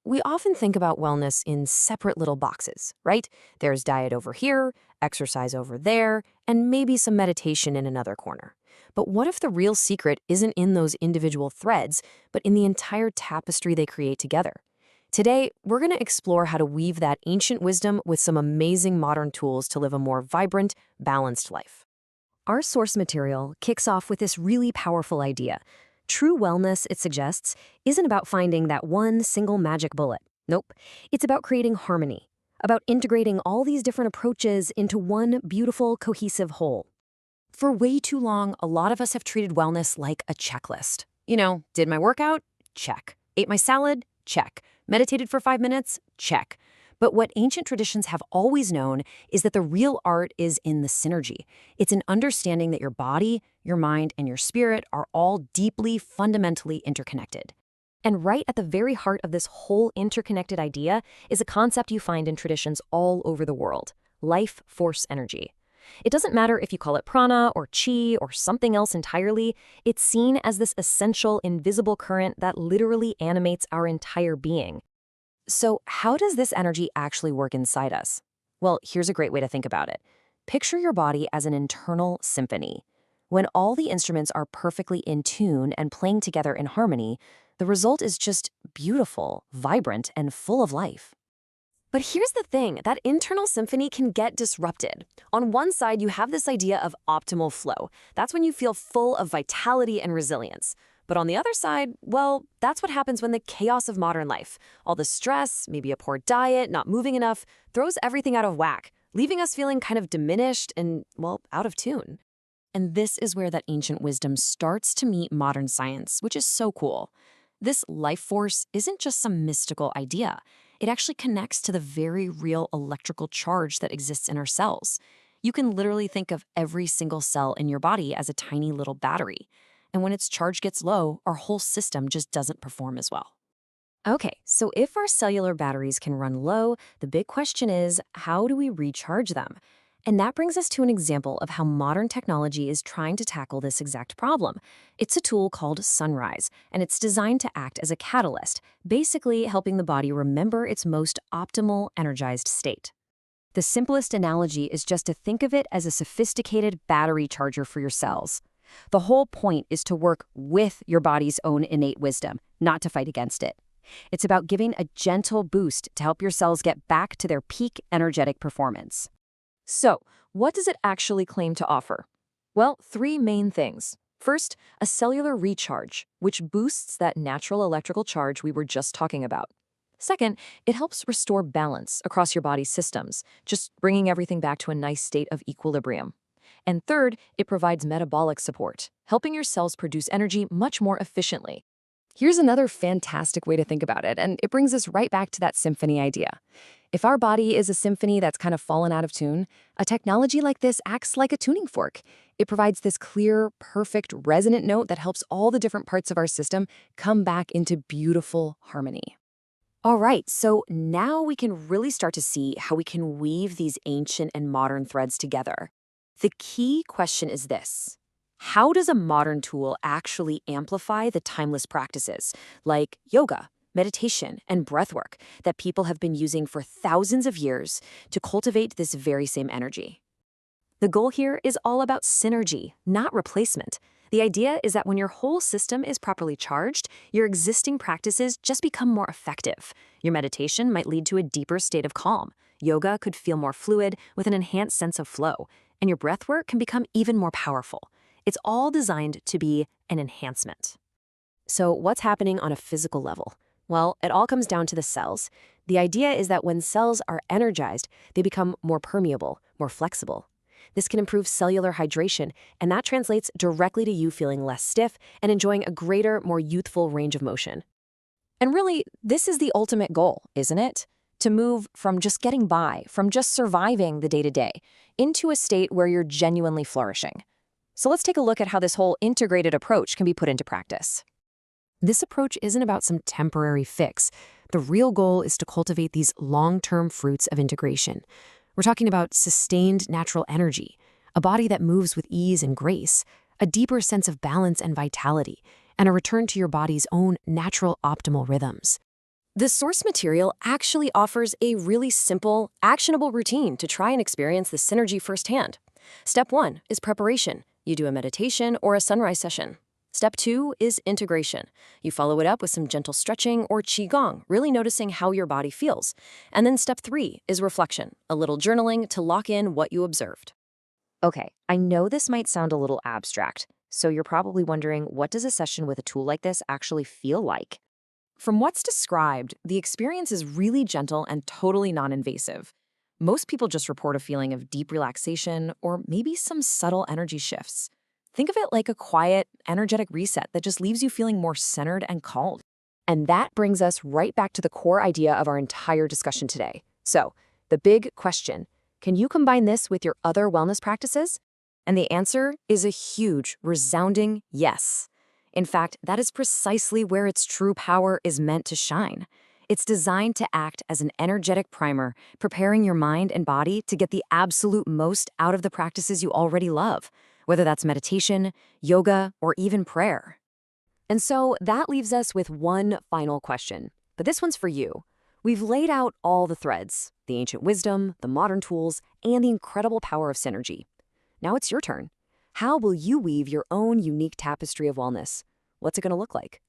We often think about wellness in separate little boxes, right? There's diet over here, exercise over there, and maybe some meditation in another corner. But what if the real secret isn't in those individual threads, but in the entire tapestry they create together? Today, we're going to explore how to weave that ancient wisdom with some amazing modern tools to live a more vibrant, balanced life. Our source material kicks off with this really powerful idea. True wellness, it suggests, isn't about finding that one single magic bullet. Nope. It's about creating harmony, about integrating all these different approaches into one beautiful, cohesive whole. For way too long, a lot of us have treated wellness like a checklist. Did my workout? Check. Ate my salad? Check. Meditated for 5 minutes? Check. But what ancient traditions have always known is that the real art is in the synergy. It's an understanding that your body, your mind, and your spirit are all deeply, fundamentally interconnected. And right at the very heart of this whole interconnected idea is a concept you find in traditions all over the world: life force energy. It doesn't matter if you call it prana or chi or something else entirely, it's seen as this essential, invisible current that literally animates our entire being. So how does this energy actually work inside us? Well, here's a great way to think about it. Picture your body as an internal symphony. When all the instruments are perfectly in tune and playing together in harmony, the result is just beautiful, vibrant, and full of life. But here's the thing, that internal symphony can get disrupted. On one side, you have this idea of optimal flow. That's when you feel full of vitality and resilience. But on the other side, well, that's what happens when the chaos of modern life, all the stress, maybe a poor diet, not moving enough, throws everything out of whack, leaving us feeling kind of diminished and, well, out of tune. And this is where that ancient wisdom starts to meet modern science, which is so cool. This life force isn't just some mystical idea. It actually connects to the very real electrical charge that exists in our cells. You can literally think of every single cell in your body as a tiny little battery. And when its charge gets low, our whole system just doesn't perform as well. Okay, so if our cellular batteries can run low, the big question is, how do we recharge them? And that brings us to an example of how modern technology is trying to tackle this exact problem. It's a tool called Sunrise, and it's designed to act as a catalyst, basically helping the body remember its most optimal, energized state. The simplest analogy is just to think of it as a sophisticated battery charger for your cells. The whole point is to work with your body's own innate wisdom, not to fight against it. It's about giving a gentle boost to help your cells get back to their peak energetic performance. So, what does it actually claim to offer? Well, 3 main things. First, a cellular recharge, which boosts that natural electrical charge we were just talking about. Second, it helps restore balance across your body's systems, just bringing everything back to a nice state of equilibrium. And third, it provides metabolic support, helping your cells produce energy much more efficiently. Here's another fantastic way to think about it, and it brings us right back to that symphony idea. If our body is a symphony that's kind of fallen out of tune, a technology like this acts like a tuning fork. It provides this clear, perfect, resonant note that helps all the different parts of our system come back into beautiful harmony. All right, so now we can really start to see how we can weave these ancient and modern threads together. The key question is this: how does a modern tool actually amplify the timeless practices, like yoga, meditation, and breathwork that people have been using for thousands of years to cultivate this very same energy? The goal here is all about synergy, not replacement. The idea is that when your whole system is properly charged, your existing practices just become more effective. Your meditation might lead to a deeper state of calm. Yoga could feel more fluid with an enhanced sense of flow. And your breathwork can become even more powerful. It's all designed to be an enhancement. So what's happening on a physical level? Well, it all comes down to the cells. The idea is that when cells are energized, they become more permeable, more flexible. This can improve cellular hydration, and that translates directly to you feeling less stiff and enjoying a greater, more youthful range of motion. And really, this is the ultimate goal, isn't it? To move from just getting by, from just surviving the day-to-day, into a state where you're genuinely flourishing. So let's take a look at how this whole integrated approach can be put into practice. This approach isn't about some temporary fix. The real goal is to cultivate these long-term fruits of integration. We're talking about sustained natural energy, a body that moves with ease and grace, a deeper sense of balance and vitality, and a return to your body's own natural optimal rhythms. The source material actually offers a really simple, actionable routine to try and experience the synergy firsthand. Step 1 is preparation. You do a meditation or a sunrise session. Step 2 is integration. You follow it up with some gentle stretching or qigong, really noticing how your body feels. And then step 3 is reflection, a little journaling to lock in what you observed. Okay, I know this might sound a little abstract, so you're probably wondering, what does a session with a tool like this actually feel like? From what's described, the experience is really gentle and totally non-invasive. Most people just report a feeling of deep relaxation or maybe some subtle energy shifts. Think of it like a quiet, energetic reset that just leaves you feeling more centered and calm. And that brings us right back to the core idea of our entire discussion today. So, the big question, can you combine this with your other wellness practices? And the answer is a huge, resounding yes. In fact, that is precisely where its true power is meant to shine. It's designed to act as an energetic primer, preparing your mind and body to get the absolute most out of the practices you already love, whether that's meditation, yoga, or even prayer. And so that leaves us with one final question. But this one's for you. We've laid out all the threads, the ancient wisdom, the modern tools, and the incredible power of synergy. Now it's your turn. How will you weave your own unique tapestry of wellness? What's it going to look like?